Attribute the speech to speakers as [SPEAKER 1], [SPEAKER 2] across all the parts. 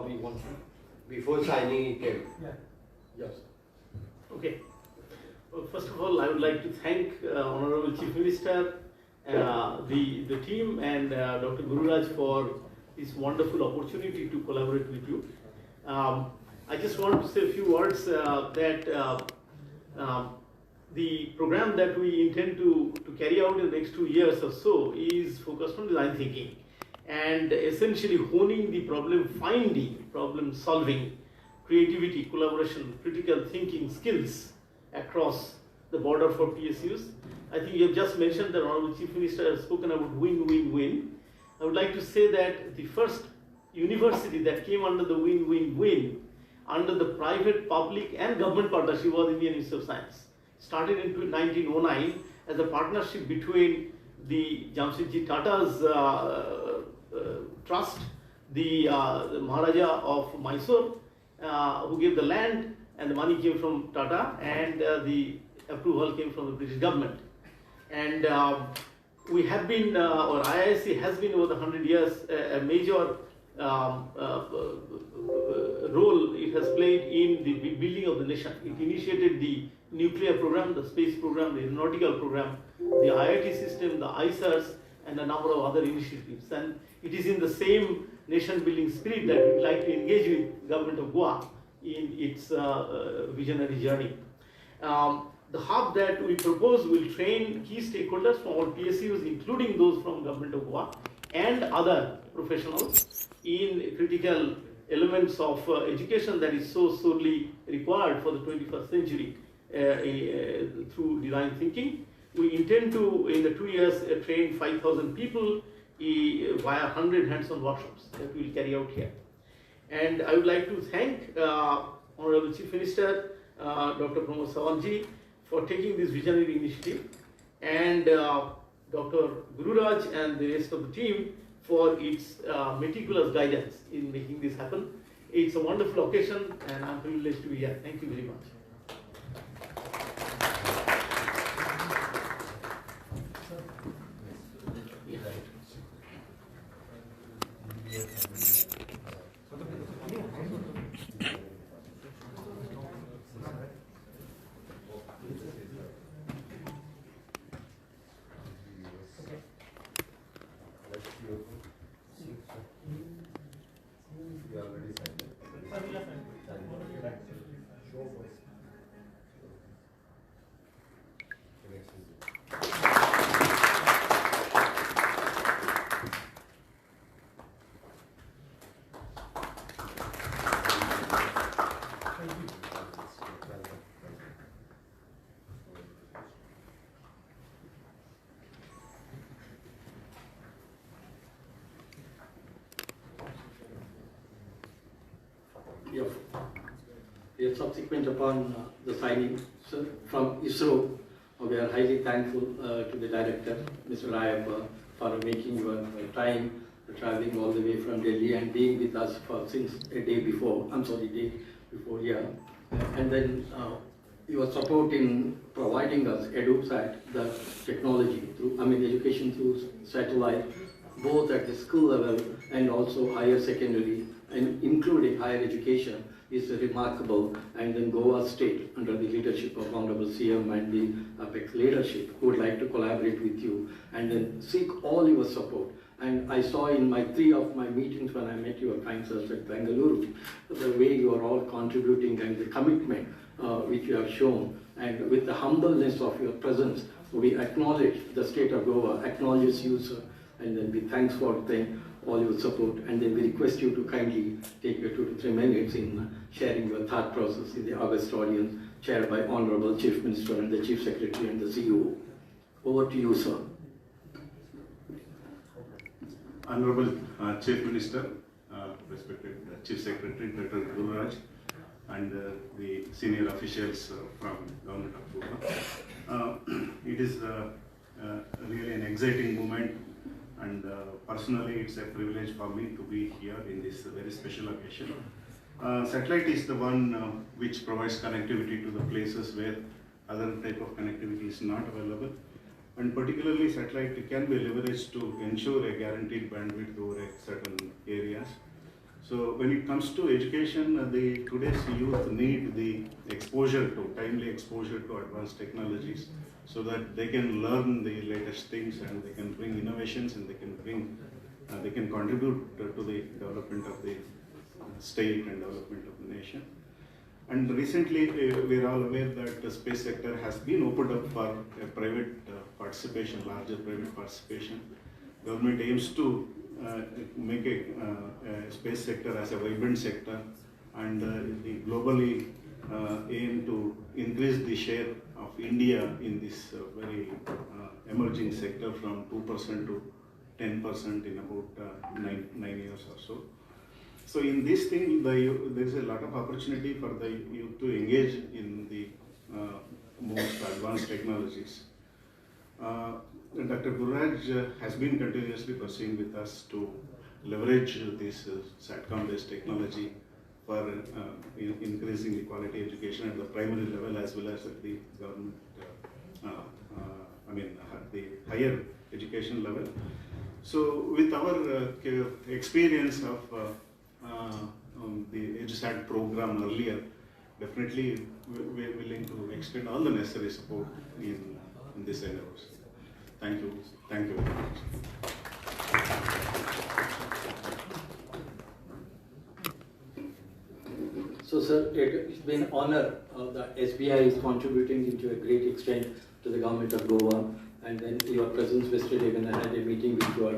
[SPEAKER 1] we want to, before signing it.
[SPEAKER 2] Yeah.
[SPEAKER 1] Yes.
[SPEAKER 3] Okay. Well, first of all, I would like to thank Honorable Chief Minister, the team, and Dr. Gururaj for this wonderful opportunity to collaborate with you. I just want to say a few words that the program that we intend to carry out in the next 2 years or so is focused on design thinking and essentially honing the problem finding, problem solving, creativity, collaboration, critical thinking skills across the border for PSUs. I think you have just mentioned that Honorable Chief Minister has spoken about win-win-win. I would like to say that the first university that came under the win-win-win, under the private, public and government partnership was Indian Institute of Science. Started in 1909 as a partnership between the Jamshedji Tata's trust, the Maharaja of Mysore, who gave the land, and the money came from Tata, and the approval came from the British government. And we have been, or IISc has been over the 100 years, a major role it has played in the building of the nation. It initiated the nuclear program, the space program, the aeronautical program, the IIT system, the ISARS, and a number of other initiatives. And it is in the same nation building spirit that we would like to engage with government of Goa in its visionary journey. The hub that we propose will train key stakeholders from all PSUs, including those from government of Goa and other professionals in critical elements of education that is so sorely required for the 21st century through design thinking. We intend to, in the 2 years, train 5,000 people via 100 hands-on workshops that we will carry out here. And I would like to thank Honorable Chief Minister, Dr. Pramod Sawantji, for taking this visionary initiative, and Dr. Gururaj and the rest of the team for its meticulous guidance in making this happen. It's a wonderful occasion, and I'm privileged to be here. Thank you very much.
[SPEAKER 4] Yes, subsequent upon the signing, so from ISRO, we are highly thankful to the director, Mr. Rayappa, for making your time, traveling all the way from Delhi and being with us for since a day before, here. And then your support in providing us EduSat, the technology, through, education through satellite, both at the school level and also higher secondary, and including higher education, is remarkable. And then Goa State, under the leadership of Honorable CM and the APEX leadership, who would like to collaborate with you and then seek all your support. And I saw in my 3 of my meetings when I met your kind selves at Bengaluru, the way you are all contributing and the commitment which you have shown, and with the humbleness of your presence, we acknowledge the state of Goa, acknowledge you, sir, and then we thanks for all your support, and then we request you to kindly take your 2 to 3 minutes in sharing your thought process in the August audience, chaired by Honorable Chief Minister and the Chief Secretary and the CEO. Over to you, sir.
[SPEAKER 5] Honorable Chief Minister, respected Chief Secretary Dr. Gururaj, and the senior officials from Government of Goa. It is really an exciting moment, and personally it's a privilege for me to be here in this very special occasion. Satellite is the one which provides connectivity to the places where other type of connectivity is not available, and particularly satellite can be leveraged to ensure a guaranteed bandwidth over certain areas. So when it comes to education, today's youth need the timely exposure to advanced technologies, so that they can learn the latest things and they can bring innovations and they can contribute to the development of the state and development of the nation. And recently, we are all aware that the space sector has been opened up for a private participation, larger private participation. Government aims to make a space sector as a vibrant sector, and they globally aim to increase the share of India in this very emerging sector from 2% to 10% in about 9 years or so. So in this thing, there is a lot of opportunity for the youth to engage in the most advanced technologies. Dr. Gururaj has been continuously pursuing with us to leverage this SATCOM-based technology for increasing the quality education at the primary level as well as at the government, at the higher education level. So with our experience of the EduSat program earlier, definitely we are willing to extend all the necessary support in this endeavors. Thank you. Thank you very much.
[SPEAKER 4] So, sir, it's been an honor that SBI is contributing to a great extent to the government of Goa, and then your presence yesterday when I had a meeting with your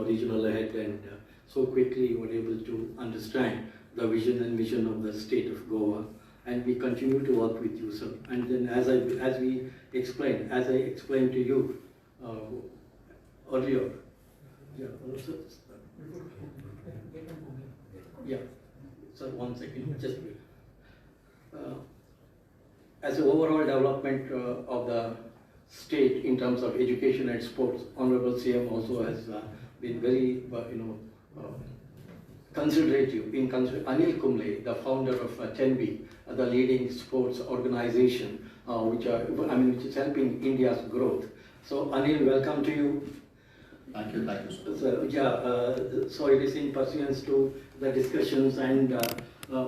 [SPEAKER 4] regional head, and so quickly you were able to understand the vision and mission of the state of Goa, and we continue to work with you, sir. And then as I explained to you earlier, sir, 1 second, just wait. As an overall development of the state in terms of education and sports, Honorable CM also has been very, considerative. Anil Kumble, the founder of TENBI, the leading sports organization, which is helping India's growth. So, Anil, welcome to you.
[SPEAKER 2] Thank you, sir.
[SPEAKER 4] So, so it is in pursuance to the discussions and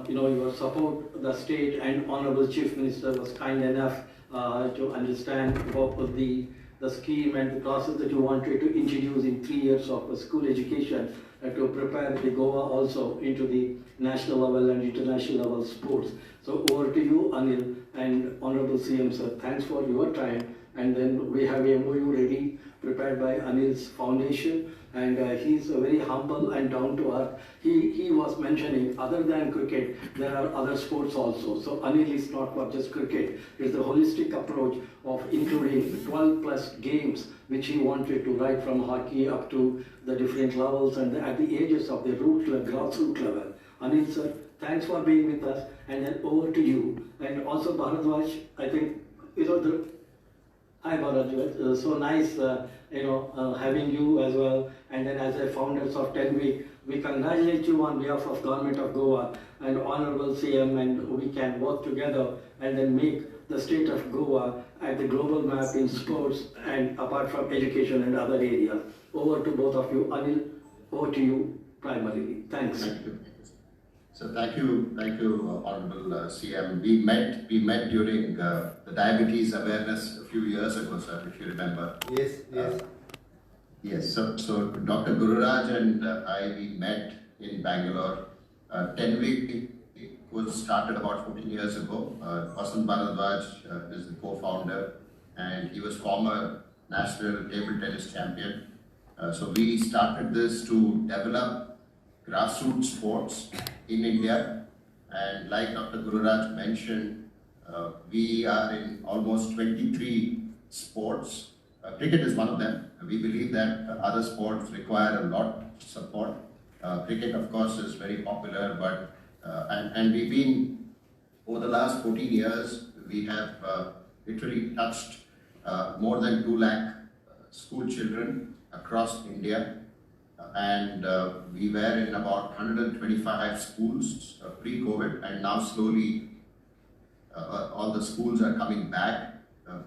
[SPEAKER 4] your support. The state and Honorable Chief Minister was kind enough to understand what was the scheme and the process that you wanted to introduce in 3 years of school education to prepare the Goa also into the national level and international level sports. So over to you, Anil, and Honorable CM, sir. Thanks for your time. And then we have a MOU ready, prepared by Anil's foundation, and he's very humble and down to earth. He was mentioning, other than cricket, there are other sports also. So Anil is not for just cricket. It's the holistic approach of including 12 plus games, which he wanted to, right from hockey up to the different levels and at the ages of the grassroots level. Anil, sir, thanks for being with us. And then over to you. And also Bharadwaj, I think, hi Bharadwaj, so nice, having you as well. And then as a founders of TENBI, we congratulate you on behalf of Government of Goa and Honorable CM, and we can work together and then make the state of Goa at the global map in sports and apart from education and other areas. Over to both of you. Anil, over to you primarily. Thanks.
[SPEAKER 2] Thank you. So thank you, Honorable CM. We met during the diabetes awareness a few years ago, sir, if you remember.
[SPEAKER 1] Yes.
[SPEAKER 2] Yes. So Dr. Gururaj and we met in Bangalore. 10 week was started about 14 years ago. Vasant Bharadwaj is the co-founder, and he was former national table tennis champion. So we started this to develop grassroots sports in India, and like Dr. Gururaj mentioned, we are in almost 23 sports. Cricket is one of them. We believe that other sports require a lot of support. Cricket, of course, is very popular, but and we've been, over the last 14 years, we have literally touched more than 2 lakh school children across India. And we were in about 125 schools pre-COVID, and now slowly all the schools are coming back.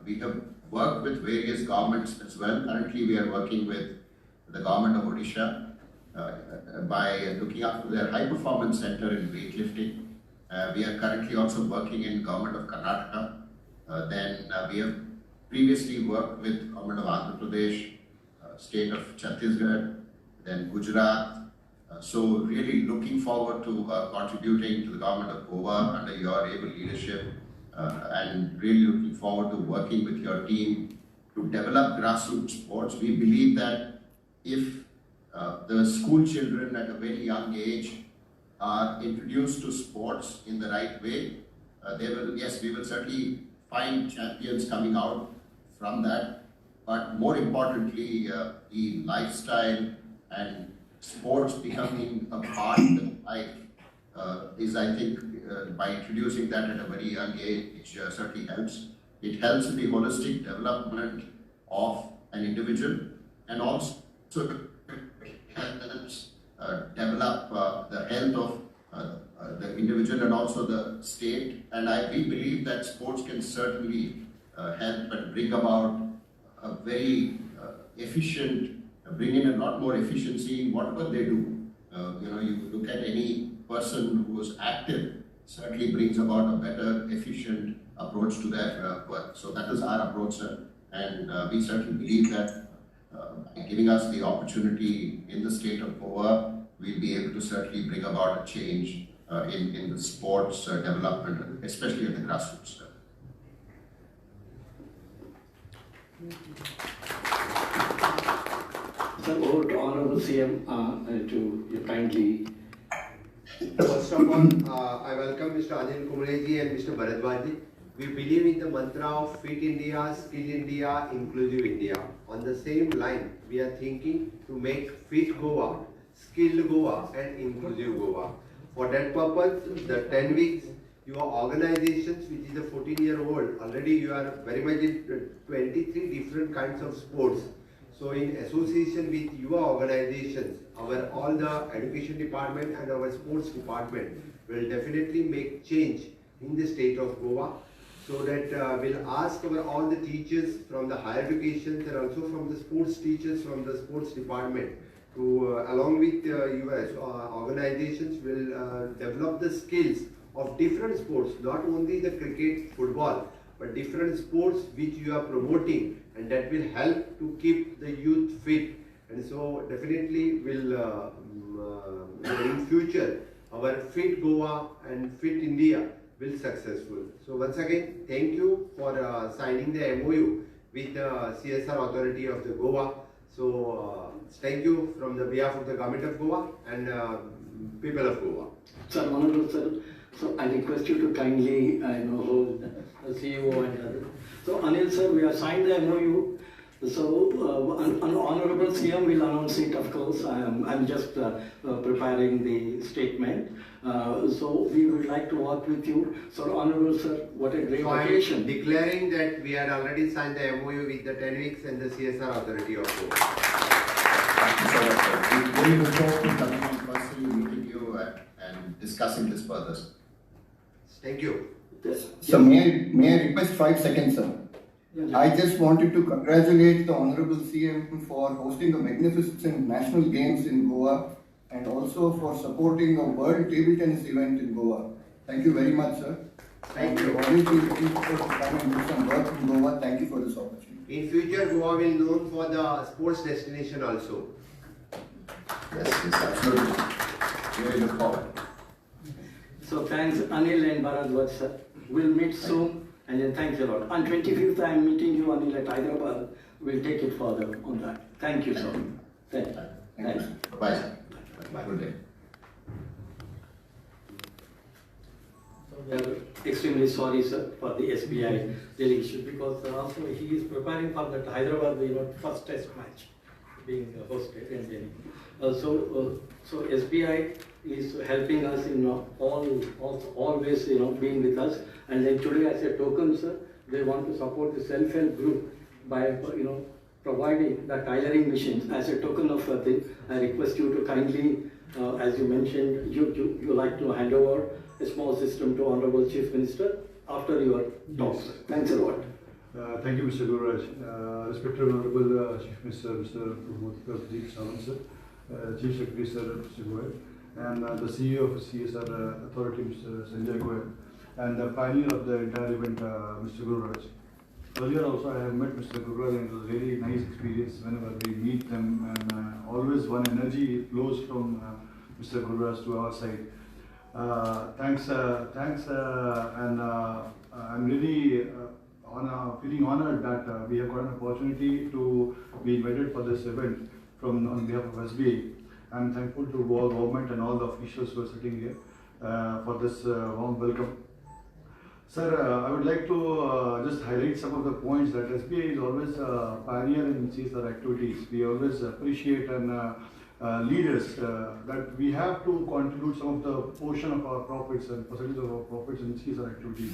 [SPEAKER 2] We have worked with various governments as well. Currently we are working with the government of Odisha, by looking after their high performance center in weightlifting. We are currently also working in Government of Karnataka. We have previously worked with Government of Andhra Pradesh, State of Chhattisgarh, then Gujarat. So really looking forward to contributing to the Government of Goa under your able leadership, and really looking forward to working with your team to develop grassroots sports. We believe that if the school children at a very young age are introduced to sports in the right way, we will certainly find champions coming out from that. But more importantly, the lifestyle and sports becoming a part of life is, I think, by introducing that at a very young age, certainly helps. It helps in the holistic development of an individual, and also helps develop the health of the individual and also the state. And we believe that sports can certainly help and bring about a very bring in a lot more efficiency in whatever they do. You look at any person who is active, certainly brings about a better, efficient approach to their work. So that is our approach, sir. And we certainly believe that by giving us the opportunity in the state of Goa, we'll be able to certainly bring about a change in the sports development, especially at the grassroots.
[SPEAKER 4] Sir, over to Honorable CM to you kindly.
[SPEAKER 1] First of all, I welcome Mr. Anil Kumreji and Mr. Bharadwaji. We believe in the mantra of Fit India, Skill India, Inclusive India. On the same line, we are thinking to make Fit Goa, Skilled Goa and Inclusive Goa. For that purpose, the 10 weeks, your organizations, which is a 14-year-old, already you are very much in 23 different kinds of sports. So in association with your organizations, all the education department and our sports department will definitely make change in the state of Goa, so that we'll ask all the teachers from the higher education and also from the sports teachers from the sports department to, along with your organizations, will develop the skills of different sports, not only the cricket, football, but different sports which you are promoting, and that will help to keep the youth fit. And so definitely will in future our Fit Goa and Fit India will successful. So once again, thank you for signing the MOU with the CSR authority of the Goa. So thank you from the behalf of the government of Goa and people of Goa.
[SPEAKER 4] Sir, Honorable Sir, so I request you to kindly hold the CEO and others. So Anil Sir, we have signed the MOU. So Honorable CM will announce it, of course. I'm just preparing the statement. So we would like to work with you. So Honorable Sir, what a great occasion.
[SPEAKER 1] I'm declaring that we had already signed the MOU with the 10 weeks and the CSR authority of Goa.
[SPEAKER 2] Thank you so much, sir. We really look forward to coming on personally meeting you and discussing this further.
[SPEAKER 1] Thank you.
[SPEAKER 6] So may I request 5 seconds, sir?
[SPEAKER 4] Yeah.
[SPEAKER 6] I just wanted to congratulate the Honorable CM for hosting the magnificent national games in Goa and also for supporting a world table tennis event in Goa. Thank you very much, sir.
[SPEAKER 1] Thank you.
[SPEAKER 6] Obviously, looking forward to come and do some work in Goa. Thank you for this opportunity.
[SPEAKER 1] In future, Goa will be known for the sports destination also.
[SPEAKER 2] Yes, absolutely. Really look forward.
[SPEAKER 4] So thanks Anil and Bharadwaj sir. We'll meet soon. And then thanks a lot. On 25th, I'm meeting you, Anil, at Hyderabad. We'll take it further on that. Thank you, sir. Thank you. Thanks.
[SPEAKER 2] Bye, sir. Good day.
[SPEAKER 4] So we are extremely sorry, sir, for the SBI delegation, because also he is preparing for that Hyderabad, first test match being hosted in Delhi. So SBI is helping us in always being with us. And then today, as a token, sir, they want to support the self-help group by providing the tailoring machines as a token of a thing. I request you to kindly, as you mentioned, you like to hand over a small system to Honorable Chief Minister after your talk. Yes. Thanks a lot.
[SPEAKER 7] Thank you, Mr. Gururaj. Respected Honorable Chief Minister, Mr. Pradeep Sawant, sir. Chief Secretary Sir Mr. Goan, and the CEO of CSR Authority Mr. Sanjay Goan, and the pioneer of the entire event Mr. Gururaj. Earlier also I have met Mr. Gururaj, and it was a really nice experience whenever we meet them, and always one energy flows from Mr. Gururaj to our side. Thanks, and I'm really feeling honored that we have got an opportunity to be invited for this event on behalf of SBA. I'm thankful to Goa government and all the officials who are sitting here for this warm welcome. Sir, I would like to just highlight some of the points that SBA is always a pioneer in CSR activities. We always appreciate and leaders that we have to contribute some of the portion of our profits and percentage of our profits in CSR activities.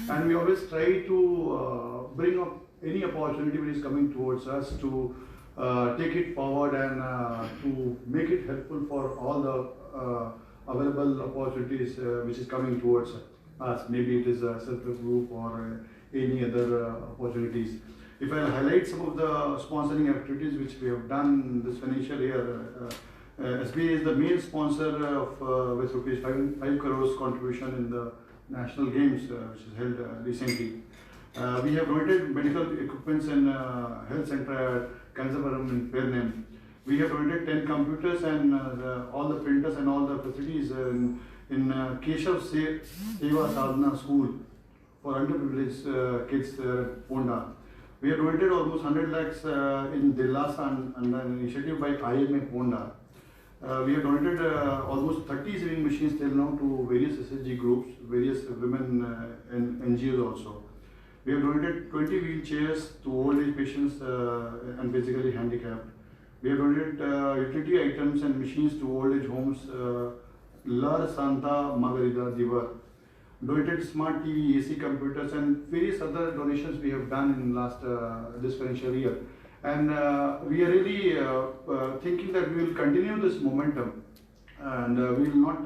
[SPEAKER 7] And we always try to bring up any opportunity which is coming towards us to take it forward and to make it helpful for all the available opportunities which is coming towards us. Maybe it is a self-help group or any other opportunities. If I highlight some of the sponsoring activities which we have done this financial year, SBA is the main sponsor of with rupees 5 crores contribution in the national games which is held recently. We have donated medical equipments in health center at Kansapuram in Pernam. We have donated 10 computers and all the printers and all the facilities in Keshav Seva Sadhana School for underprivileged kids at Ponda. We have donated almost 100 lakhs in Dilasa and an initiative by IMA Ponda. We have donated almost 30 sewing machines till now to various SSG groups, various women and NGOs also. We have donated 20 wheelchairs to old age patients and physically handicapped. We have donated utility items and machines to old age homes, Lar Santa Margarida Divar. Donated smart TV, AC computers and various other donations we have done in last this financial year. And we are really thinking that we will continue this momentum and we will not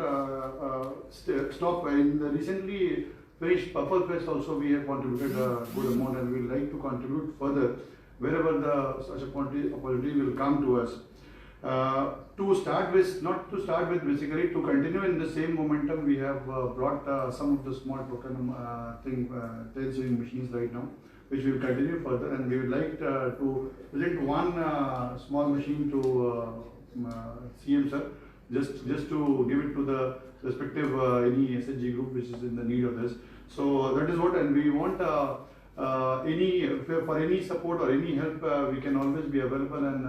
[SPEAKER 7] stop. In the recently finished Purple Fest also we have contributed a good amount, and we would like to contribute further wherever such opportunity will come to us. To start with, basically to continue in the same momentum, we have brought some of the small token tail sewing machines right now, which will continue further, and we would like to present one small machine to CM sir, just to give it to the respective any SHG group which is in the need of this. So that is what, and we want for any support or any help, we can always be available. And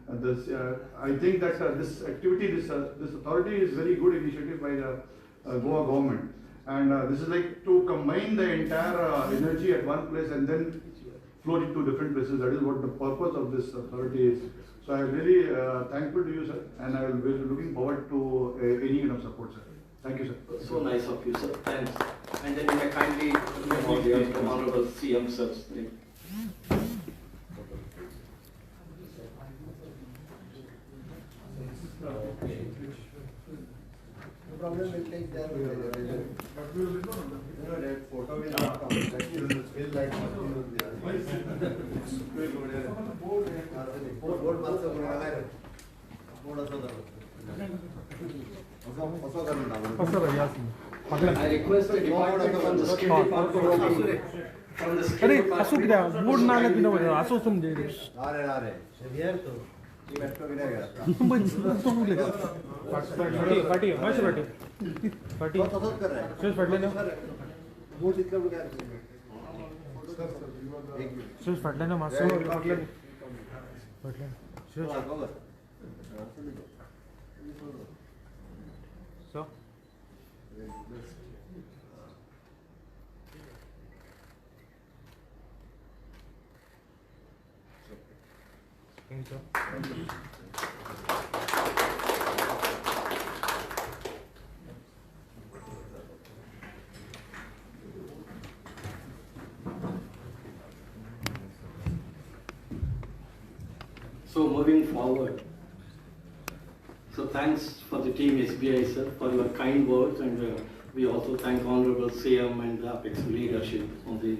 [SPEAKER 7] I think that this activity, this authority is very good initiative by the Goa government, and this is like to combine the entire energy at one place and then float it to different places. That is what the purpose of this authority is. So I am really thankful to you, sir, and I will be looking forward to any kind of support, sir. Thank you, sir.
[SPEAKER 4] So nice of you, sir. Thanks. And then you may kindly the Honorable CM, sir.
[SPEAKER 1] Problem will take that. But we will know that photo will not come. That will feel like board also
[SPEAKER 4] I request the department from the skill department from the skill department.
[SPEAKER 8] Board ना लगी ना बजा आसो तुम दे दे
[SPEAKER 1] अरे यार तो ये मेट्रो गिरेगा
[SPEAKER 8] तो बोले पार्टी
[SPEAKER 1] तो कर रहा है
[SPEAKER 8] सिर्फ फट लेना
[SPEAKER 1] बोर्ड इतना बड़ा
[SPEAKER 8] सिर्फ फट लेना मास्टर फट लेना सिर्फ सो Thank you.
[SPEAKER 4] So moving forward, so thanks for the team SBI, sir, for your kind words, and we also thank Honorable CM and the Apex leadership on the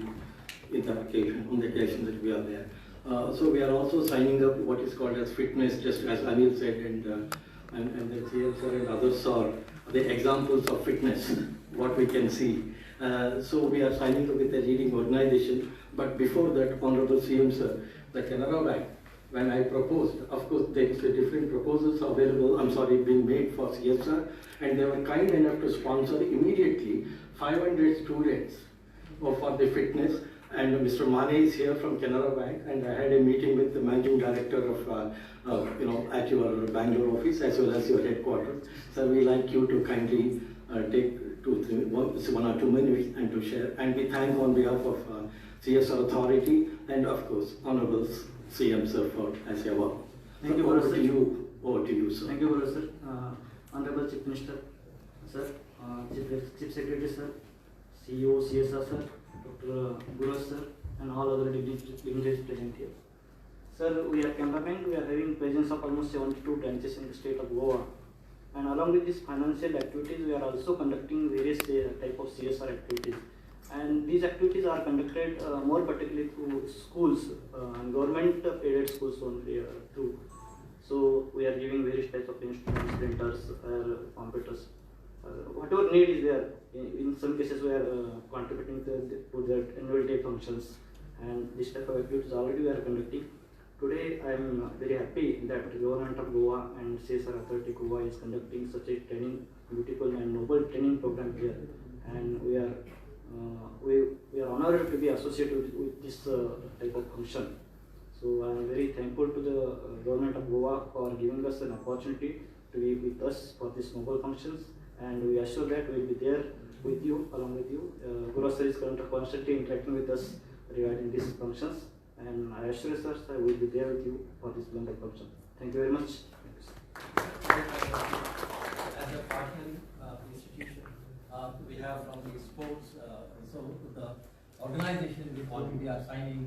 [SPEAKER 4] occasion that we are there. So we are also signing up what is called as fitness, just as Anil said, and the CSR and others are the examples of fitness, what we can see. So we are signing up with a leading organization. But before that, Honorable CM Sir, the Canara Bank, when I proposed, of course there is a different proposals available, being made for CSR, and they were kind enough to sponsor immediately 500 students for the fitness. And Mr. Mane is here from Canara Bank, and I had a meeting with the managing director of, at your Bangalore office as well as your headquarters. So we like you to kindly take 1 or 2 minutes and to share. And we thank on behalf of CSR Authority and of course Honorable CM Sir for as your work.
[SPEAKER 9] Thank you,
[SPEAKER 4] over to you. Over to you, sir.
[SPEAKER 9] Thank you, sir. Honorable Chief Minister, sir, Chief Secretary, sir, CEO, CSR, sir, Dr. Guraj, sir, and all other dignitaries present here. Sir, we are Canara Bank. We are having presence of almost 72 branches in the state of Goa. And along with these financial activities, we are also conducting various type of CSR activities. And these activities are conducted more particularly through schools and government-aided schools only too. So we are giving various types of instruments, printers, computers. Whatever need is there. In some cases, we are contributing to their annual day functions, and this type of activities already we are conducting. Today, I am very happy that the government of Goa and CSR Authority Goa is conducting such a training, beautiful and noble training program here, and we are honored to be associated with this type of function. So I am very thankful to the government of Goa for giving us an opportunity to be with us for these noble functions, and we assure that we will be there with you, along with you. Guru sir is constantly interacting with us regarding these functions, and I assure sir, I will be there with you for this wonderful function. Thank you very much.
[SPEAKER 10] As a partner institution, we have from the sports, so the organization with whom we are signing.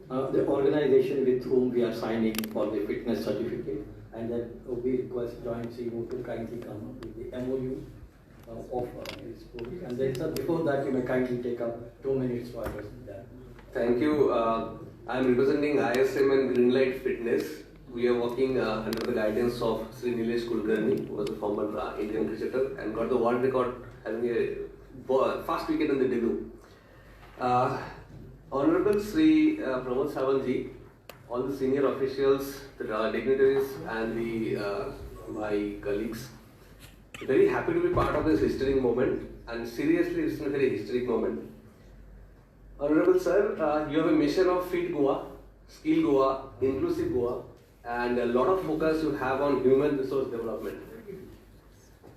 [SPEAKER 4] The organization with whom we are signing for the fitness certificate, and then we request Joint CEO to kindly come up with the MOU of his sports. And then, sir, before that, you may kindly take up 2 minutes for addressing that.
[SPEAKER 11] Thank you. I am representing ISM and Greenlight Fitness. We are working under the guidance of Sri Nilesh Kulkarni, who was a former Indian cricketer and got the world record having a fast wicket in the debut. Honorable Sri Pramod Savanji, all the senior officials, the dignitaries, and my colleagues, very happy to be part of this historic moment, and seriously, it's a very historic moment. Honorable Sir, you have a mission of Fit Goa, Skill Goa, Inclusive Goa, and a lot of focus you have on human resource development.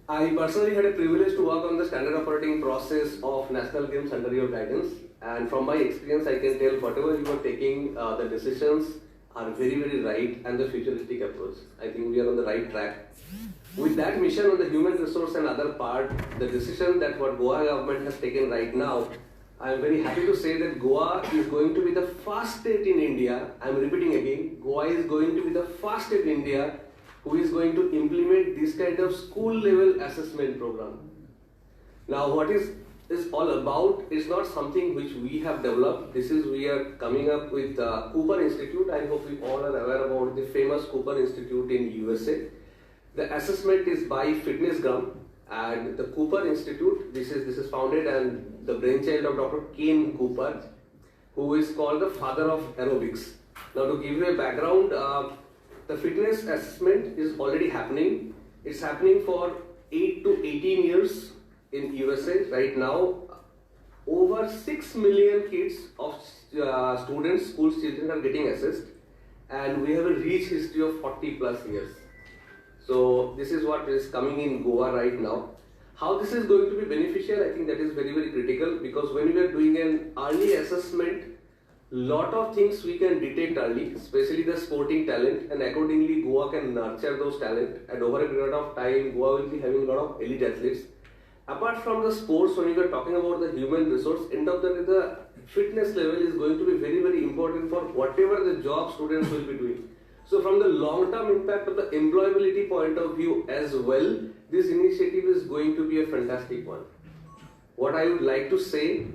[SPEAKER 11] I personally had a privilege to work on the standard operating process of national games under your guidance, and from my experience I can tell whatever you are taking, the decisions are very, very right and the futuristic approach. I think we are on the right track. With that mission on the human resource and other part, the decision that what Goa government has taken right now, I am very happy to say that Goa is going to be the first state in India, I am repeating again, Goa is going to be the first state in India who is going to implement this kind of school level assessment program. Now what is all about is not something which we have developed. This is, we are coming up with Cooper Institute. I hope we all are aware about the famous Cooper Institute in USA. The assessment is by Fitness Gum, and the Cooper Institute, this is founded and the brainchild of Dr. Kane Cooper, who is called the father of aerobics. Now to give you a background, the fitness assessment is already happening. It's happening for 8 to 18 years in USA right now. Over 6 million kids of students, school children are getting assessed, and we have a rich history of 40+ years. So this is what is coming in Goa right now. How this is going to be beneficial, I think that is very, very critical, because when we are doing an early assessment, lot of things we can detect early, especially the sporting talent, and accordingly Goa can nurture those talent, and over a period of time Goa will be having a lot of elite athletes. Apart from the sports, when you are talking about the human resource, end of the day the fitness level is going to be very, very important for whatever the job students will be doing. So from the long-term impact of the employability point of view as well, this initiative is going to be a fantastic one. What I would like to say,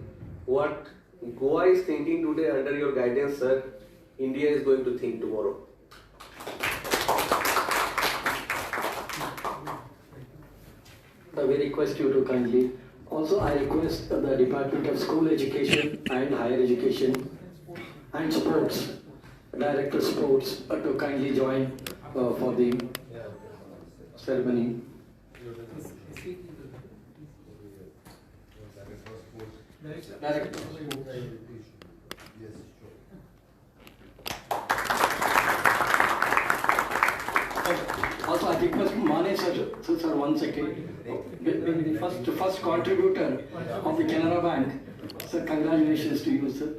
[SPEAKER 11] what Goa is thinking today under your guidance, sir. India is going to think tomorrow.
[SPEAKER 4] We request you to kindly. Also, I request the Department of School Education and Higher Education and Sports, Director Sports, to kindly join for the ceremony. Director. Also, I request Mane sir, 1 second. Being the first contributor of the Canara Bank, sir, congratulations to you, sir.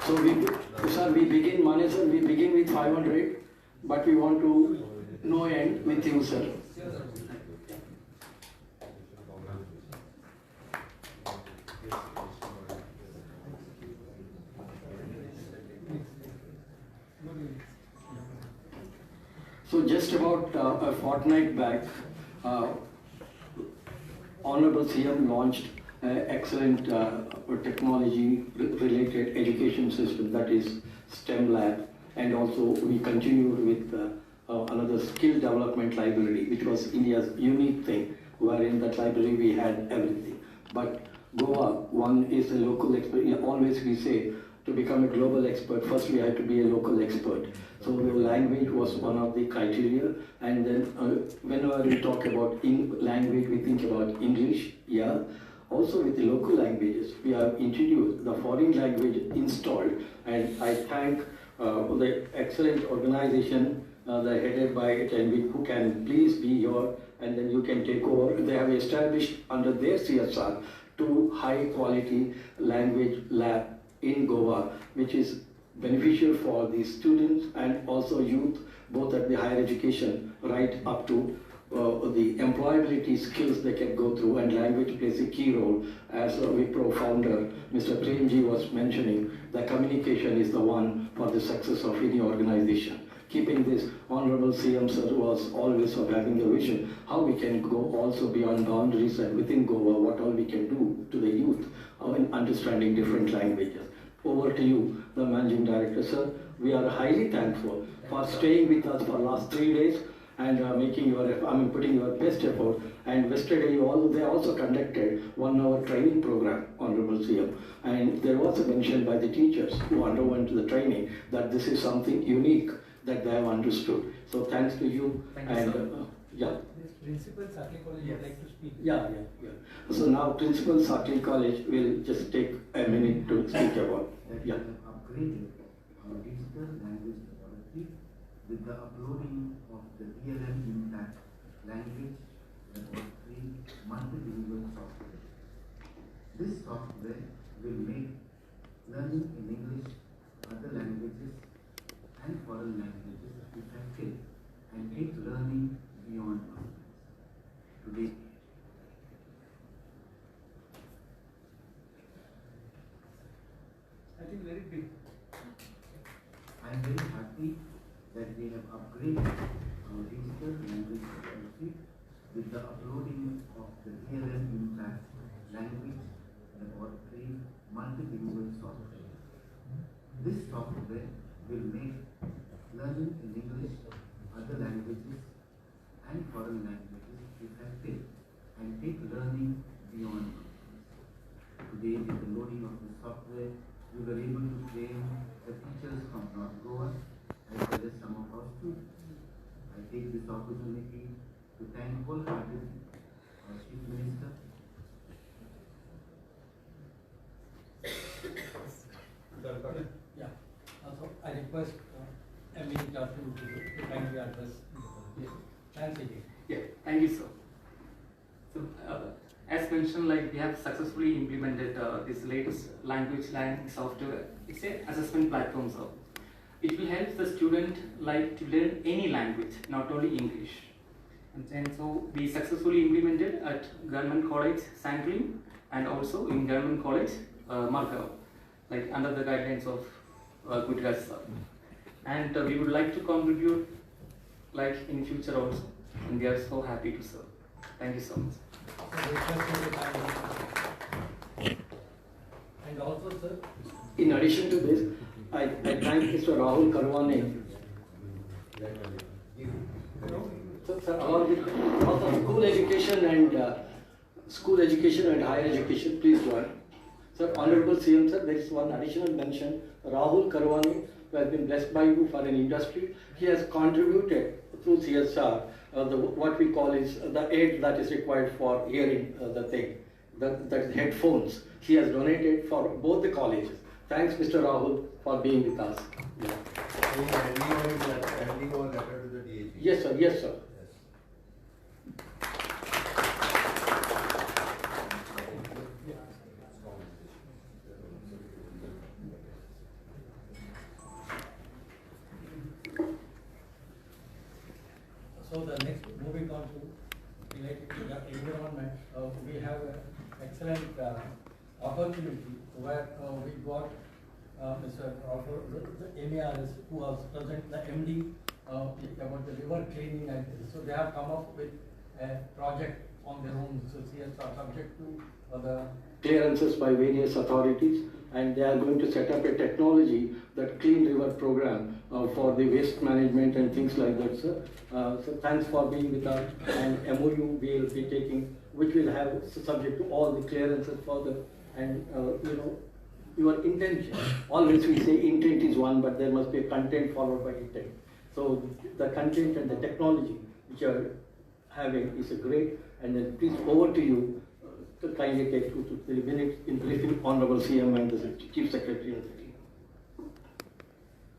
[SPEAKER 4] So we begin, Mane sir, we begin with 500, but we want to no end with you, sir. So just about a fortnight back, Honorable CM launched an excellent technology-related education system, that is STEM Lab, and also we continued with another skill development library, which was India's unique thing, wherein that library we had everything. But Goa, one is a local expert. Always we say, to become a global expert, first we have to be a local expert. So the language was one of the criteria, and then whenever we talk about language, we think about English, yeah. Also with the local languages, we have introduced the foreign language installed, and I thank the excellent organization that headed by Tenvik, who can please be your, and then you can take over. They have established under their CSR 2 high quality language lab in Goa, which is beneficial for the students and also youth, both at the higher education, right up to the employability skills they can go through, and language plays a key role. As Wipro founder, Mr. Premji was mentioning, the communication is the one for the success of any organization. Keeping this, Honorable CM sir was always of having a vision, how we can go also beyond boundaries and within Goa, what all we can do to the youth in understanding different languages. Over to you, the Managing Director, sir. We are highly thankful for staying with us for last 3 days and putting your best effort. And yesterday, they also conducted 1-hour training program, Honorable CM. And there was a mention by the teachers who underwent the training that this is something unique that they have understood. So thanks to you.
[SPEAKER 10] Thank you,
[SPEAKER 4] and
[SPEAKER 10] sir.
[SPEAKER 4] yeah.
[SPEAKER 10] Principal Sakli College would like to speak.
[SPEAKER 4] Yeah. So now Principal Sakli College will just take a minute to speak about. Yeah.
[SPEAKER 12] Upgraded our digital language laboratory with the uploading of the DLM Impact language laboratory multilingual software. This software will make learning in English, other languages, and foreign languages effective and take learning beyond boundaries. Today,
[SPEAKER 10] I think very big.
[SPEAKER 12] I am very happy that we have upgraded our digital language laboratory with the uploading of the DLM Impact language laboratory multilingual software. This software will make learning in English, other languages, and foreign languages effective and take learning beyond boundaries. Today, with the loading of the software, we were able to train the teachers from North Goa as well as some of our students. I take this opportunity to thank wholeheartedly our Chief Minister,
[SPEAKER 10] Yeah. Also, I request ME to kindly address. Yes. Thanks again.
[SPEAKER 13] Yeah, thank you, sir. So, as mentioned, like we have successfully implemented this latest language learning software. It's an assessment platform, sir. It will help the student like to learn any language, not only English. And so we successfully implemented at Government College Sanglim and also in Government College Margao, like under the guidelines of Gujarat, sir. And we would like to contribute like in future also, and we are so happy to serve. Thank you so much.
[SPEAKER 10] And also, sir,
[SPEAKER 4] in addition to this, I thank Mr. Rahul Karwane. So, sir, along with also school education and higher education, please join. Sir, Honorable CM, sir, there is one additional mention. Rahul Karwane, who has been blessed by you for an industry, he has contributed through CSR what we call is the aid that is required for hearing the thing, that is headphones. He has donated for both the colleges. Thanks, Mr. Rahul, for being with us. Yeah.
[SPEAKER 1] Handing over letter to the DAG.
[SPEAKER 4] Yes, sir. Yes, sir.
[SPEAKER 10] so the next, moving on to related to the environment, we have an excellent opportunity where we got Mr. the MERS, who was present, the MD about the river cleaning, and so they have come up with a project on their own, so CSR, subject to the
[SPEAKER 4] clearances by various authorities, and they are going to set up a technology, that clean river program for the waste management and things like that, sir. So thanks for being with us, and MOU we will be taking, which will have subject to all the clearances further, and your intention. Always we say intent is one, but there must be a content followed by intent. So the content and the technology which you are having is a great, and then please over to you to kindly take 2 to 3 minutes in briefing Honorable CM and the Chief Secretary of the team.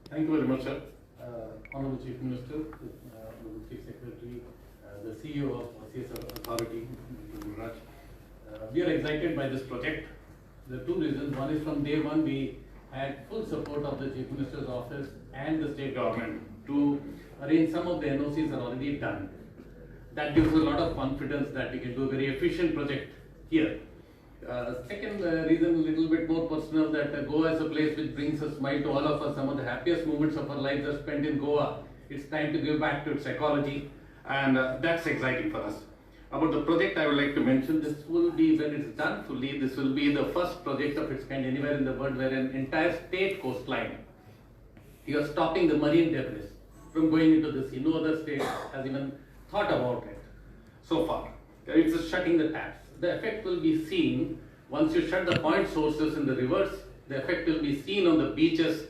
[SPEAKER 14] Thank you very much, sir. Honorable Chief Minister, Honorable Chief Secretary, the CEO of CSR Authority, Mr. Raj. We are excited by this project. There are 2 reasons. One is from day one, we had full support of the Chief Minister's office and the state government to arrange. Some of the NOCs are already done. That gives us a lot of confidence that we can do a very efficient project here. Second reason, a little bit more personal, that Goa is a place which brings a smile to all of us. Some of the happiest moments of our lives are spent in Goa. It's time to give back to its ecology, and that's exciting for us. About the project, I would like to mention, this will be, when it's done fully, this will be the first project of its kind anywhere in the world where an entire state coastline, you are stopping the marine debris from going into the sea. No other state has even thought about it so far. It's just shutting the taps. The effect will be seen once you shut the point sources in the rivers. The effect will be seen on the beaches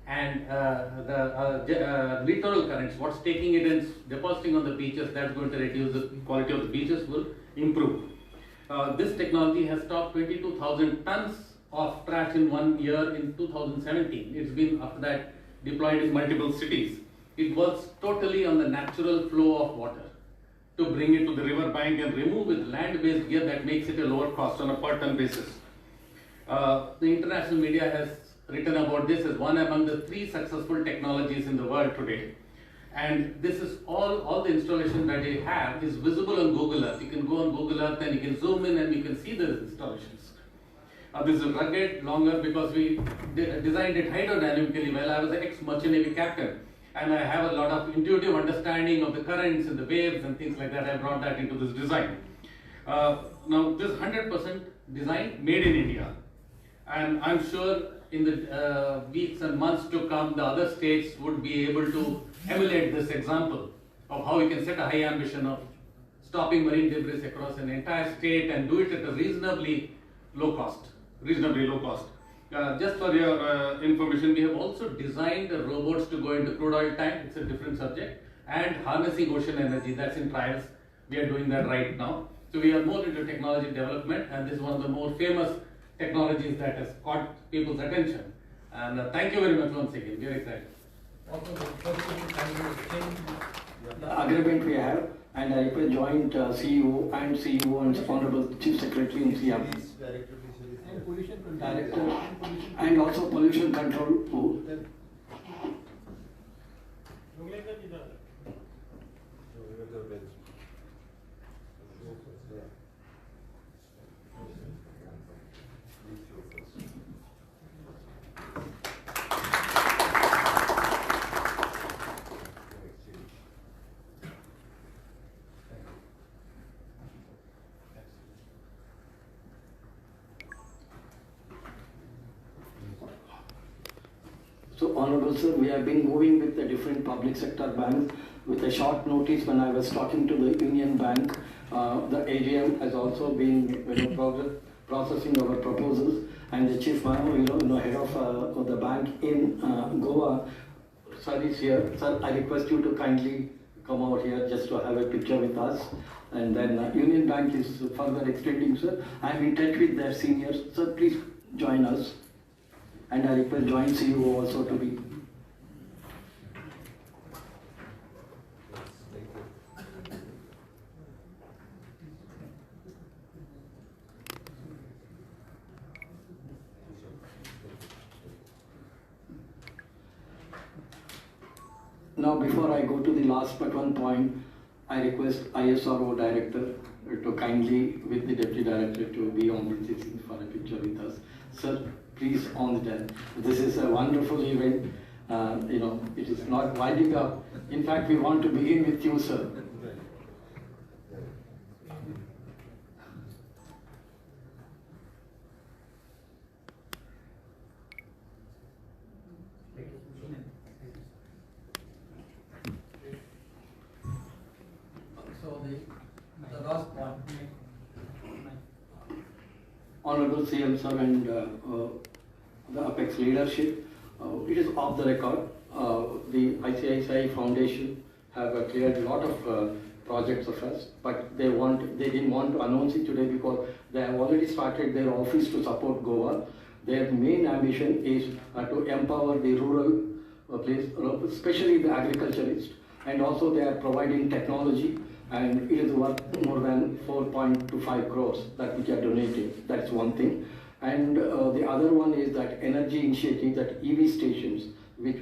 [SPEAKER 14] and the littoral currents. What's taking it and depositing on the beaches, that's going to reduce the quality of the beaches, will improve. This technology has stopped 22,000 tons of trash in 1 year in 2017. It's been after that deployed in multiple cities. It works totally on the natural flow of water to bring it to the river bank and remove with land-based gear that makes it a lower cost on a per ton basis. The international media has written about this as one among the 3 successful technologies in the world today. And this is all the installation that they have is visible on Google Earth. You can go on Google Earth and you can zoom in and you can see the installations. This is rugged, longer, because we designed it hydrodynamically well. I was an ex-merchant navy captain, and I have a lot of intuitive understanding of the currents and the waves and things like that. I brought that into this design. Now, this 100% design made in India, and I'm sure in the weeks and months to come, the other states would be able to emulate this example of how we can set a high ambition of stopping marine debris across an entire state and do it at a reasonably low cost. Just for your information, we have also designed robots to go into crude oil tank. It's a different subject. And harnessing ocean energy, that's in trials. We are doing that right now. So we are more into technology development, and this is one of the more famous technologies that has caught people's attention. And thank you very much once again. We are excited.
[SPEAKER 10] also the explain
[SPEAKER 4] The agreement we have, and I joined CEO and Honorable Chief Secretary and CM.
[SPEAKER 10] and pollution control
[SPEAKER 4] Director, and also pollution control pool. also, Honorable Sir, we have been moving with the different public sector banks. With a short notice, when I was talking to the Union Bank, the AGM has also been processing our proposals, and the chief head of the bank in Goa, sir, is here. Sir, I request you to kindly come over here just to have a picture with us. And then Union Bank is further extending, sir. I am in touch with their seniors. Sir, please join us. And I request joint CEO also to be. Now, before I go to the last but one point, I request ISRO Director to kindly, with the Deputy Director, to be on the scene for a picture with us. Sir, please on the desk. This is a wonderful event. It is not winding up. In fact, we want to begin with you, sir.
[SPEAKER 10] So the last point.
[SPEAKER 4] Honorable CM sir and the Apex leadership, it is off the record. The ICICI Foundation have cleared a lot of projects of us, but they didn't want to announce it today because they have already started their office to support Goa. Their main ambition is to empower the rural place, especially the agriculturists, and also they are providing technology, and it is worth more than 4.25 crores that we are donating. That's one thing. And the other one is that energy initiative, that EV stations, which,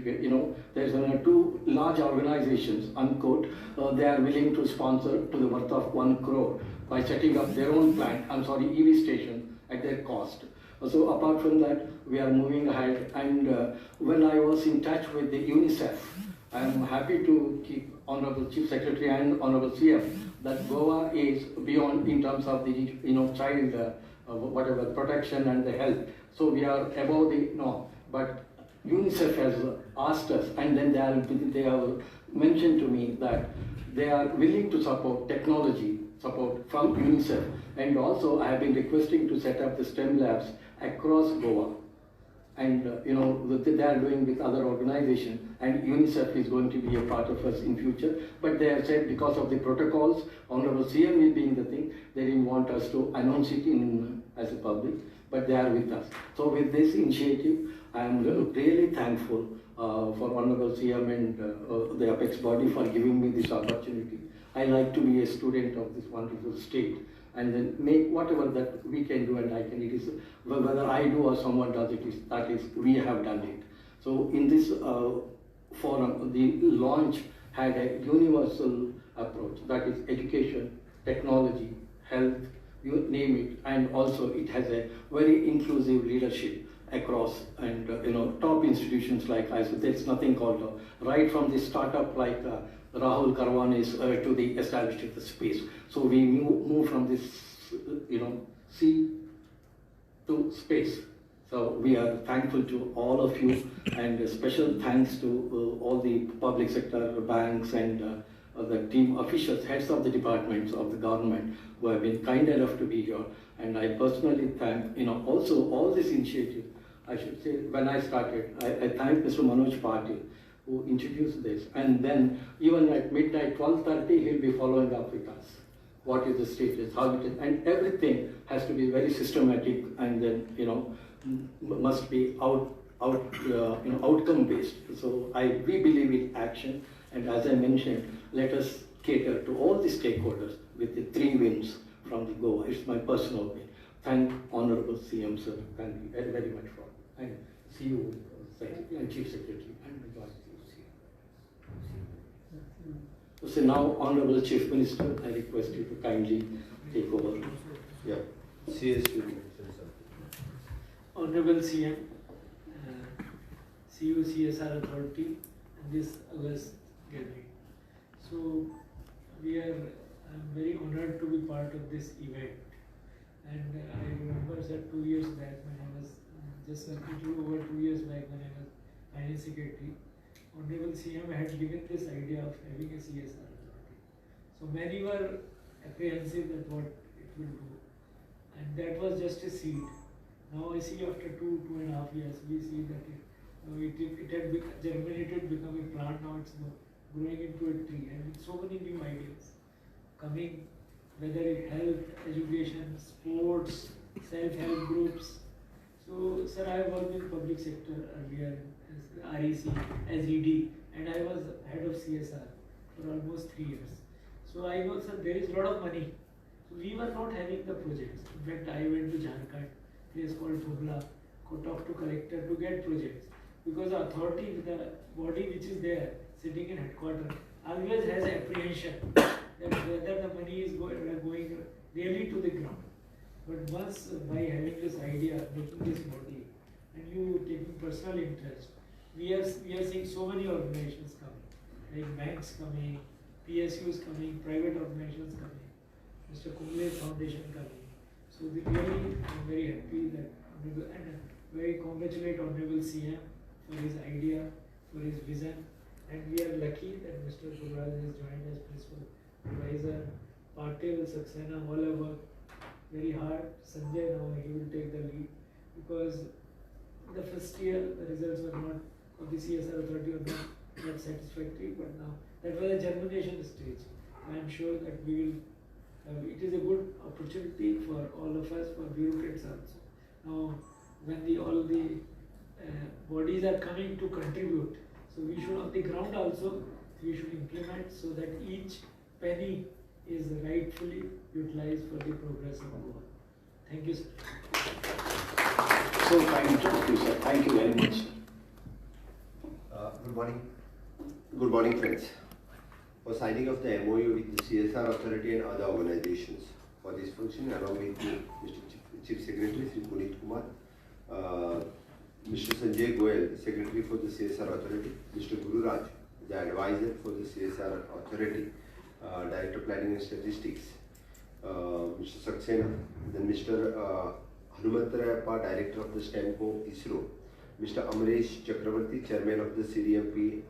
[SPEAKER 4] there's two large organizations, unquote, they are willing to sponsor to the worth of 1 crore by setting up their own plant, EV station at their cost. So apart from that, we are moving ahead. And when I was in touch with the UNICEF, I am happy to keep Honorable Chief Secretary and Honorable CF that Goa is beyond in terms of the child whatever protection and the health. So we are above the norm. But UNICEF has asked us, and then they have mentioned to me that they are willing to support technology support from UNICEF. And also I have been requesting to set up the STEM labs across Goa. And they are doing with other organizations, and UNICEF is going to be a part of us in future. But they have said because of the protocols, Honorable CM will be in the thing, they didn't want us to announce it as a public, but they are with us. So with this initiative, I am really thankful for Honorable CM and the Apex body for giving me this opportunity. I like to be a student of this wonderful state, and then make whatever that we can do, and I can. It is whether I do or someone does it. That is we have done it. So in this forum, the launch had a universal approach. That is education, technology, health, you name it, and also it has a very inclusive leadership across, and top institutions like ISO. There's nothing called right from the startup like. Rahul Karwan is to the established the space. So we move from this, sea to space. So we are thankful to all of you, and a special thanks to all the public sector banks and the team officials, heads of the departments of the government who have been kind enough to be here. And I personally thank, also all this initiative. I should say when I started, I thank Mr. Manoj Patil, who introduced this, and then even at midnight 12:30 he'll be following up with us. What is the status, how it is, and everything has to be very systematic, and then must be outcome based. So we believe in action, and as I mentioned, let us cater to all the stakeholders with the 3 wins from the Goa. It's my personal win. Thank Honorable CM sir. Thank you very, very much for it. And see you, Secretary and Chief Secretary and the Joint. So now, Honorable Chief Minister, I request you to kindly take over.
[SPEAKER 1] Yeah. CSU.
[SPEAKER 15] Honorable CM, CU CSR Authority, and this August gathering. So I'm very honored to be part of this event. And I remember that 2 years back when I was just a little over 2 years back when I was Finance Secretary, Honorable CM had given this idea of having a CSR authority. So many were apprehensive that what it will do, and that was just a seed. Now I see after 2.5 years, we see that it had germinated, become a plant. Now it's growing into a tree, and with so many new ideas coming, whether it health, education, sports, self-help groups. So, sir, I have worked in public sector earlier as REC, as ED, and I was head of CSR for almost 3 years. So I know, sir, there is a lot of money. So we were not having the projects. In fact, I went to Jharkhand, place called Phubla, talked to collector to get projects. Because the authority, the body which is there, sitting in headquarters, always has apprehension that whether the money is going really to the ground. But once by having this idea, making this body, and you taking personal interest, we are seeing so many organizations coming, like banks coming, PSUs coming, private organizations coming, Mr. Kumble Foundation coming. So really, I'm very happy that and very congratulate Honorable CM for his idea, for his vision, and we are lucky that Mr. Gururaj has joined as principal advisor. Patil, Saxena, all have worked very hard. Sanjay now he will take the lead, because the first year the results were not of the CSR authority were not satisfactory, but now that was a germination stage. I am sure that we will. It is a good opportunity for all of us, for bureaucrats also. Now, when all the bodies are coming to contribute, so we should on the ground also we should implement so that each penny is rightfully utilized for the progress of Goa. Thank you, sir.
[SPEAKER 16] So thank you, sir. Thank you very much.
[SPEAKER 1] Good morning. Good morning, friends. For signing of the MOU with the CSR authority and other organizations. For this function, along with me, Mr. Chief Secretary, Sri Puneet Kumar, Mr. Sanjay Goel, Secretary for the CSR authority, Mr. Gururaj, the advisor for the CSR authority, Director Planning and Statistics, Mr. Saxena, then Mr. Hanumantarayappa, Director of the STEMCO ISRO, Mr. Amresh Chakravarti, Chairman of the CDMP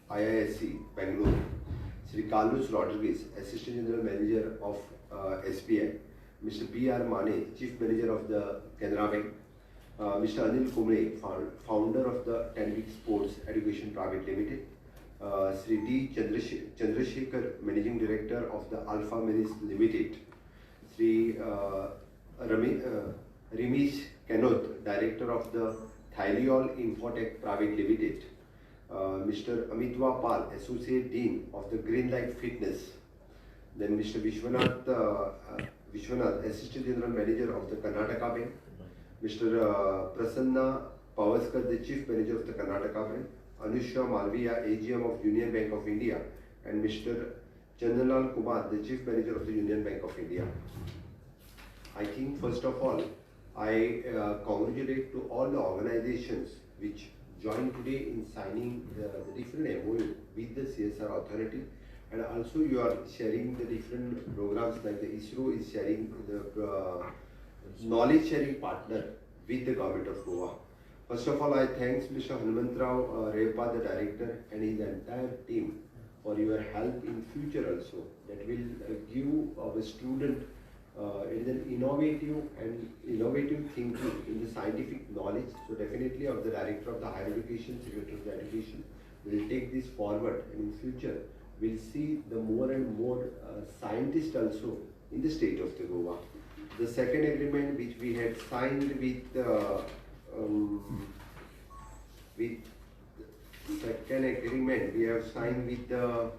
[SPEAKER 1] IISc, Bangalore, Sri Carlos Rodriguez, Assistant General Manager of SBI, Mr. P.R. Mane, Chief Manager of the Canara Bank, Mr. Anil Kumble, Founder of the 10-Week Sports Education Private Limited, Sri D. Chandrasekhar, Managing Director of the Alpha Minis Limited, Sri Ramesh Kanot, Director of the Thyliol Infotech Private Limited, Mr. Amitwa Pal, Associate Dean of the Greenlight Fitness, then Mr. Vishwanath, Assistant General Manager of the Karnataka Bank, Mr. Prasanna Pavaskar, the Chief Manager of the Karnataka Bank, Anushya Malviya, AGM of Union Bank of India, and Mr. Chandanlal Kumar, the Chief Manager of the Union Bank of India. I think first of all, I congratulate to all the organizations which joined today in signing the different MOU with the CSR authority, and also you are sharing the different programs like the ISRO is sharing the knowledge sharing partner with the government of Goa. First of all, I thanks Mr. Hanumantrao Rayappa, the director, and his entire team for your help in future also. That will give our student it is an innovative thinking in the scientific knowledge. So definitely of the director of the higher education, secretary of the education will take this forward, and in future we'll see the more and more scientists also in the state of the Goa. The second agreement which we had signed with second agreement we have signed with the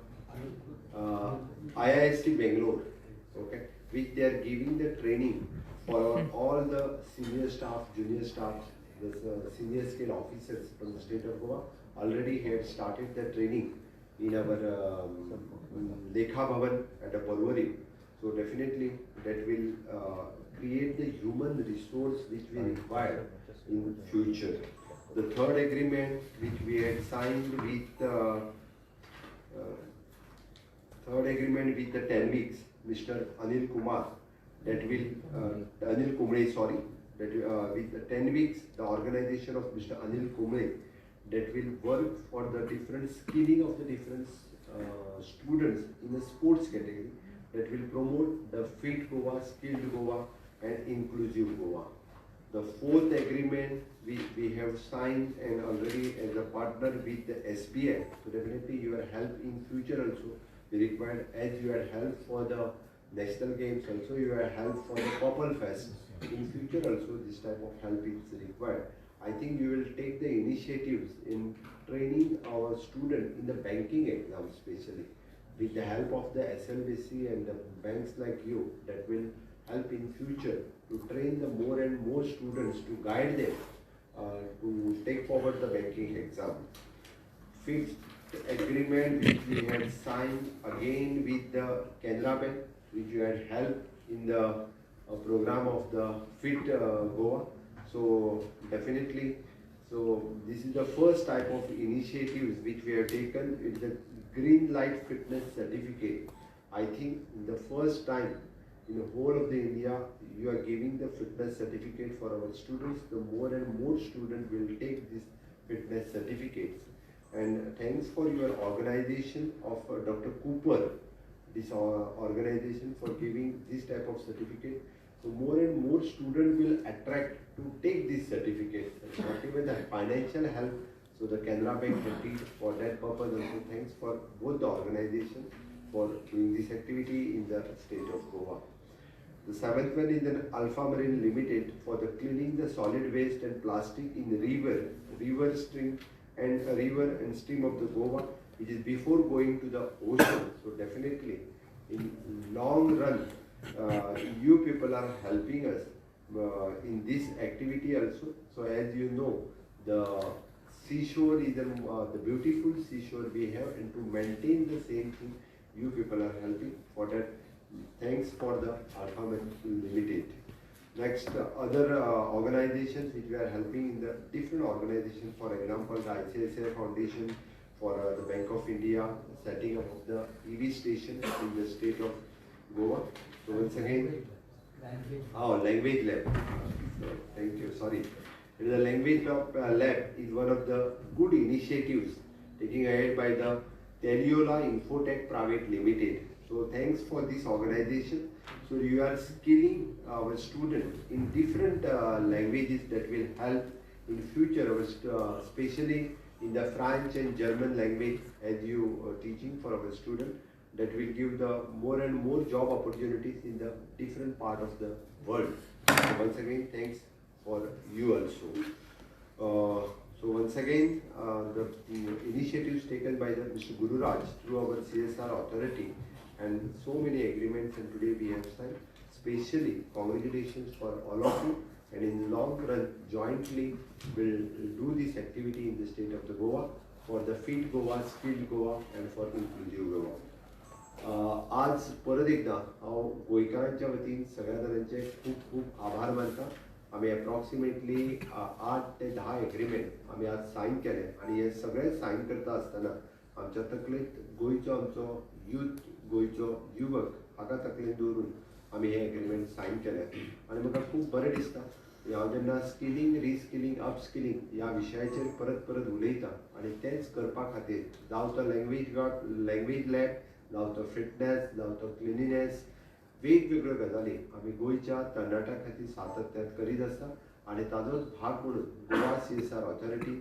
[SPEAKER 1] IISc Bangalore, okay, which they are giving the training for all the senior staff, junior staff, the senior scale officers from the state of Goa already had started the training in our Lekha Bhavan at a Parvari. So definitely that will create the human resource which we require in future. The third agreement which we had signed with the 10 weeks, Mr. Anil Kumar, that will Anil Kumble, sorry, that with the 10 weeks, the organization of Mr. Anil Kumble that will work for the different skilling of the different students in the sports category, that will promote the fit Goa, skilled Goa and inclusive Goa. The fourth agreement we have signed and already as a partner with the SBI, so definitely your help in future also be required, as you had help for the national games also, you had help for the Popple Fest. In future also this type of help is required. I think you will take the initiatives in training our student in the banking exam, especially with the help of the SLBC and the banks like you, that will help in future to train the more and more students, to guide them to take forward the banking exam. Fifth agreement which we had signed again with the Canara Bank, which you had helped in the program of the Fit Goa. So definitely, so this is the first type of initiatives which we have taken. It's the Green Light Fitness Certificate. I think the first time in the whole of the India, you are giving the fitness certificate for our students. The more and more students will take these fitness certificates. And thanks for your organization of Dr. Cooper, this organization, for giving this type of certificate. So more and more students will attract to take this certificate. Not even the financial help. So the Canara Bank had for that purpose. Also thanks for both the organizations for doing this activity in the state of Goa. The seventh one is an Alpha Marine Limited for the cleaning the solid waste and plastic in the river stream and stream of the Goa, which is before going to the ocean. So definitely in long run, you people are helping us in this activity also. So as you know, the seashore is the beautiful seashore we have, and to maintain the same thing, you people are helping for that. Thanks for the Alpha Limited. Next, other organizations which we are helping in the different organizations, for example, the ICSR Foundation for the Bank of India, setting up of the EV station in the state of Goa. So once again, language lab. Thank you, sorry. The language lab is one of the good initiatives taken ahead by the Teliola Infotech Private Limited. So thanks for this organization. So you are skilling our students in different languages that will help in future, especially in the French and German language, as you are teaching for our students, that will give the more and more job opportunities in the different part of the world. So once again, thanks for you also. So once again, the initiatives taken by the Mr. Guru Raj through our CSR authority, and so many agreements, and today we have signed. Especially congratulations for all of you, and in the long run jointly will do this activity in the state of the Goa for the Fit Goa, Skilled Goa and for Inclusive Goa. आज परत एकदा हांव गोंयकारांच्या वतीन सगळ्या जाणांचे खूब खूब आभार मानता. आमी एप्रॉक्सिमेटली 8 ते 10 एग्रीमेंट आमी आज सायन केले, आणि हे सगळे सायन करता आसतना आमच्या तकलेंत गोंयचो आमचो यूथ, गोंयचो युवक हाका तकलेंत दवरून आमी हे एग्रीमेंट सायन केले. आनी म्हाका खूब बरें दिसता हांव जेन्ना स्किलिंग, रिस्किलिंग, अपस्किलिंग ह्या विशयाचेर परत परत उलयता, आनी तेंच करपा खातीर जावं तो लँग्वेज लॅब, जावं तो फिटनेस, जावं तो क्लिनिनेस, वेगवेगळ्यो गजाली आमी गोंयच्या तरणाट्यां खातीर सातत्यान करीत आसा. आनी ताजोच भाग म्हणून Goa CSR authority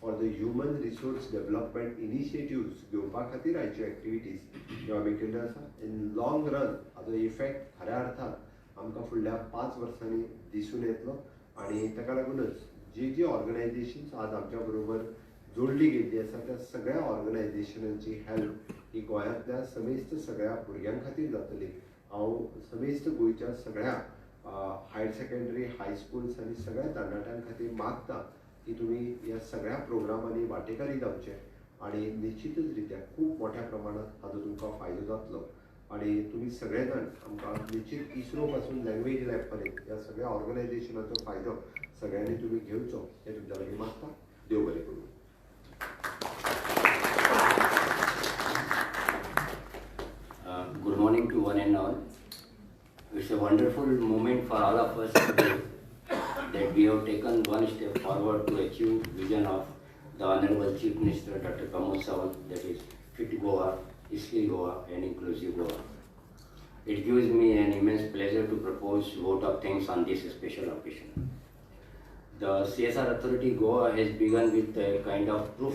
[SPEAKER 1] for the human resource development initiatives घेवपा खातीर आयच्यो एक्टिविटीज ह्यो आमी केल्ल्यो आसा. In long run Hajo effect खऱ्या अर्थान आमकां फुडल्या 5 वर्सांनी दिसून येतलो. आनी ताका लागूनच जी ऑर्गनायजेशन्स आज आमच्या बरोबर जोडली गेल्ली आसा त्या सगळ्या ऑर्गनायजेशनांची हेल्प ही गोंयांतल्या समेस्त सगळ्या भुरग्यां खातीर जातली. हांव समेस्त गोंयच्या सगळ्या हायर सेकंडरी, हाय स्कूल्स आनी सगळ्या तरणाट्यां खातीर मागता की तुमी ह्या सगळ्या प्रोग्रामांनी वांटेकारी जावचे, आनी निश्चितच रित्या खूब मोठ्या प्रमाणात हाजो तुमकां फायदो जातलो. आनी तुमी सगळे जाण आमकां निश्चित इस्रो पासून लँग्वेज लॅब पर्यंत ह्या सगळ्या ऑर्गनायजेशनाचो फायदो सगळ्यांनी तुमी घेवचो हें तुमच्या लागीं मागता. देव बरें करूं.
[SPEAKER 17] Good morning to one and all. It's a wonderful moment for all of us today that we have taken one step forward to achieve vision of the Honorable Chief Minister Dr. Pramod Sawant, that is Fit Goa, Skill Goa and Inclusive Goa. It gives me an immense pleasure to propose vote of thanks on this special occasion. The CSR Authority Goa has begun with a kind of proof